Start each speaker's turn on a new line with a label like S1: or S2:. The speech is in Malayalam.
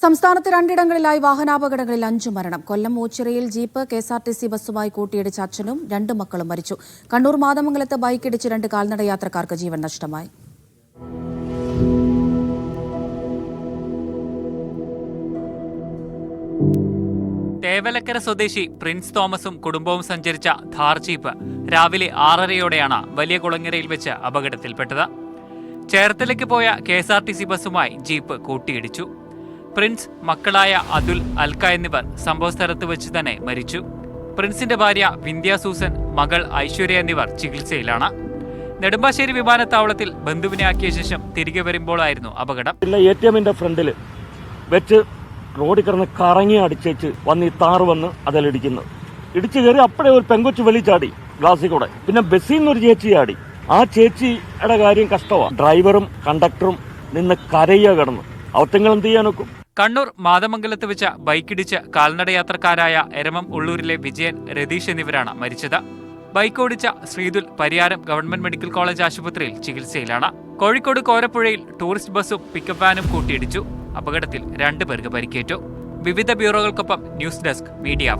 S1: സംസ്ഥാനത്ത് രണ്ടിടങ്ങളിലായി വാഹനാപകടങ്ങളിൽ 5 മരണം. കൊല്ലം ഓച്ചിറയിൽ ജീപ്പ് കെഎസ്ആർടിസി ബസ്സുമായി കൂട്ടിയിടിച്ച അച്ഛനും 2 മക്കളും മരിച്ചു. കണ്ണൂർ മാതമംഗലത്ത് ബൈക്കിടിച്ച് 2 കാൽനട യാത്രക്കാർക്ക് ജീവൻ നഷ്ടമായി.
S2: തേവലക്കര സ്വദേശി പ്രിൻസ് തോമസും കുടുംബവും സഞ്ചരിച്ച ഥാർ ജീപ്പ് രാവിലെ 6:30യോടെയാണ് വലിയ കുളങ്ങരയിൽ വെച്ച് അപകടത്തിൽപ്പെട്ടത്. ചേർത്തലയ്ക്ക് പോയ കെഎസ്ആർടിസി ബസ്സുമായി ജീപ്പ് കൂട്ടിയിടിച്ചു. പ്രിൻസ്, മക്കളായ അതുൽ, അൽക്ക എന്നിവർ സംഭവസ്ഥലത്ത് വെച്ച് തന്നെ മരിച്ചു. പ്രിൻസിന്റെ ഭാര്യ വിന്ധ്യ സൂസൻ, മകൾ ഐശ്വര്യ എന്നിവർ ചികിത്സയിലാണ്. നെടുമ്പാശ്ശേരി വിമാനത്താവളത്തിൽ ബന്ധുവിനെ ആക്കിയ ശേഷം തിരികെ വരുമ്പോഴായിരുന്നു അപകടം.
S3: ATMന്റെ ഫ്രണ്ടിൽ വെച്ച് റോഡിൽ കിടന്ന് കറങ്ങി അടിച്ചേച്ച് വന്ന് ഈ താറ് വന്ന് അതിലിടിക്കുന്നത്. ഇടിച്ചു കയറി അപ്പോഴേ ഒരു പെങ്കൊച്ചു വെളി ചാടി ഗ്ലാസ്സിൽ കൂടെ. പിന്നെ ബസ്സിൽ നിന്നൊരു ചേച്ചി ചാടി. ആ ചേച്ചിയുടെ കാര്യം കഷ്ടമാണ്. ഡ്രൈവറും കണ്ടക്ടറും നിന്ന് കരയുക കിടന്നു. അവത്തെങ്ങൾ എന്ത് ചെയ്യാനൊക്കും?
S2: കണ്ണൂർ മാതമംഗലത്ത് വെച്ച ബൈക്കിടിച്ച് കാൽനട യാത്രക്കാരായ എരമം ഉള്ളൂരിലെ വിജയൻ, രതീഷ് എന്നിവരാണ് മരിച്ചത്. ബൈക്ക് ഓടിച്ച Sreethul Pariyaram government medical college ആശുപത്രിയിൽ ചികിത്സയിലാണ്. കോഴിക്കോട് കോരപ്പുഴയിൽ ടൂറിസ്റ്റ് ബസ്സും പിക്കപ്പ് വാനും കൂട്ടിയിടിച്ചു. അപകടത്തിൽ 2 പേർക്ക് പരിക്കേറ്റു. വിവിധ ബ്യൂറോകൾക്കൊപ്പം ന്യൂസ് ഡെസ്ക് മീഡിയ.